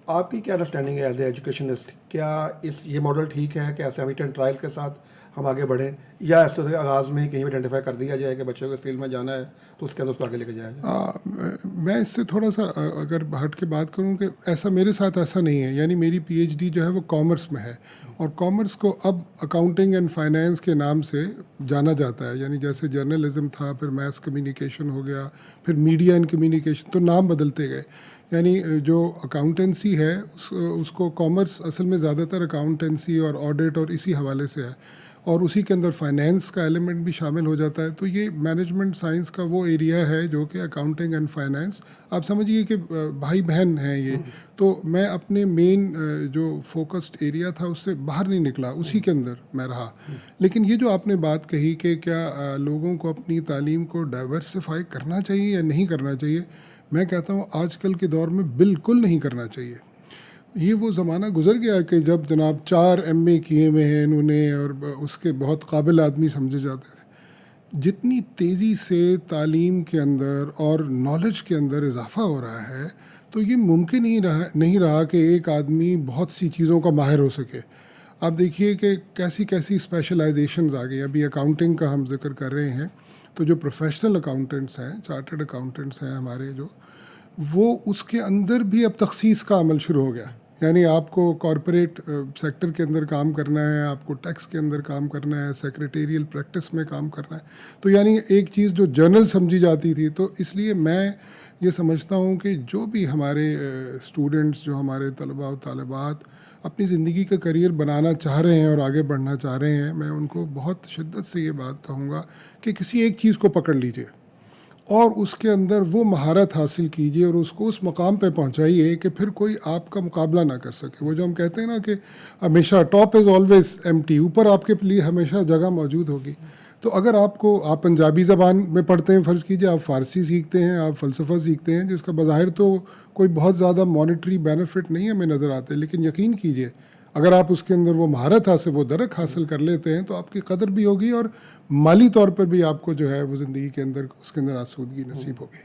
آپ کی کیا انڈرسٹینڈنگ ہے ایز اے ایجوکیشنسٹ؟ کیا یہ ماڈل ٹھیک ہے کہ اسائنمنٹ اینڈ ٹرائل کے ساتھ ہم آگے بڑھیں، یا اس طرح سے آغاز میں کہیں بھی آئیڈینٹیفائی کر دیا جائے کہ بچوں کو اس فیلڈ میں جانا ہے تو اس کے اندر اس کو آگے لے کے جایا جائے؟ میں اس سے تھوڑا سا اگر ہٹ کے بات کروں کہ ایسا میرے ساتھ ایسا نہیں ہے. یعنی میری پی ایچ ڈی جو ہے وہ کامرس میں ہے، اور کامرس کو اب اکاؤنٹنگ اینڈ فائنینس کے نام سے جانا جاتا ہے. یعنی جیسے جرنلزم تھا، پھر میس کمیونیکیشن ہو گیا، پھر میڈیا اینڈ کمیونیکیشن، تو نام بدلتے گئے. یعنی جو اکاؤنٹنسی ہے اس کو کامرس اصل میں زیادہ تر اکاؤنٹنسی اور آڈٹ اور اسی حوالے سے ہے، اور اسی کے اندر فائنینس کا ایلیمنٹ بھی شامل ہو جاتا ہے. تو یہ مینجمنٹ سائنس کا وہ ایریا ہے جو کہ اکاؤنٹنگ اینڈ فائنینس، آپ سمجھیے کہ بھائی بہن ہیں یہ. تو میں اپنے مین جو فوکسڈ ایریا تھا اس سے باہر نہیں نکلا، اسی کے اندر میں رہا. لیکن یہ جو آپ نے بات کہی کہ کیا لوگوں کو اپنی تعلیم کو ڈائیورسفائی کرنا چاہیے یا نہیں کرنا چاہیے، میں کہتا ہوں آج کل کے دور میں بالکل نہیں کرنا چاہیے. یہ وہ زمانہ گزر گیا کہ جب جناب 4 MA کیے ہوئے ہیں انہوں نے اور اس کے بہت قابل آدمی سمجھے جاتے تھے. جتنی تیزی سے تعلیم کے اندر اور نالج کے اندر اضافہ ہو رہا ہے، تو یہ ممکن ہی نہیں رہا کہ ایک آدمی بہت سی چیزوں کا ماہر ہو سکے. آپ دیکھیے کہ کیسی کیسی اسپیشلائزیشنز آ گئی. ابھی اکاؤنٹنگ کا ہم ذکر کر رہے ہیں، تو جو پروفیشنل اکاؤنٹنٹس ہیں، چارٹرڈ اکاؤنٹنٹس ہیں ہمارے، جو وہ اس کے اندر بھی اب تخصیص کا عمل شروع ہو گیا. یعنی آپ کو کارپوریٹ سیکٹر کے اندر کام کرنا ہے، آپ کو ٹیکس کے اندر کام کرنا ہے، سیکریٹریل پریکٹس میں کام کرنا ہے. تو یعنی ایک چیز جو جرنل سمجھی جاتی تھی، تو اس لیے میں یہ سمجھتا ہوں کہ جو بھی ہمارے اسٹوڈنٹس، جو ہمارے طلباء و طالبات اپنی زندگی کا کریئر بنانا چاہ رہے ہیں اور آگے بڑھنا چاہ رہے ہیں، میں ان کو بہت شدت سے یہ بات کہوں گا کہ کسی ایک چیز کو پکڑ لیجئے اور اس کے اندر وہ مہارت حاصل کیجیے اور اس کو اس مقام پہ پہنچائیے کہ پھر کوئی آپ کا مقابلہ نہ کر سکے. وہ جو ہم کہتے ہیں نا کہ ہمیشہ ٹاپ از آلویز ایمٹی، اوپر آپ کے لیے ہمیشہ جگہ موجود ہوگی. تو اگر آپ پنجابی زبان میں پڑھتے ہیں، فرض کیجیے آپ فارسی سیکھتے ہیں، آپ فلسفہ سیکھتے ہیں، جس کا بظاہر تو کوئی بہت زیادہ مانیٹری بینیفٹ نہیں ہمیں نظر آتے، لیکن یقین کیجیے اگر آپ اس کے اندر وہ مہارت وہ درک حاصل کر لیتے ہیں تو آپ کی قدر بھی ہوگی، اور مالی طور پر بھی آپ کو جو ہے وہ زندگی کے اندر اس کے اندر آسودگی نصیب ہوگی.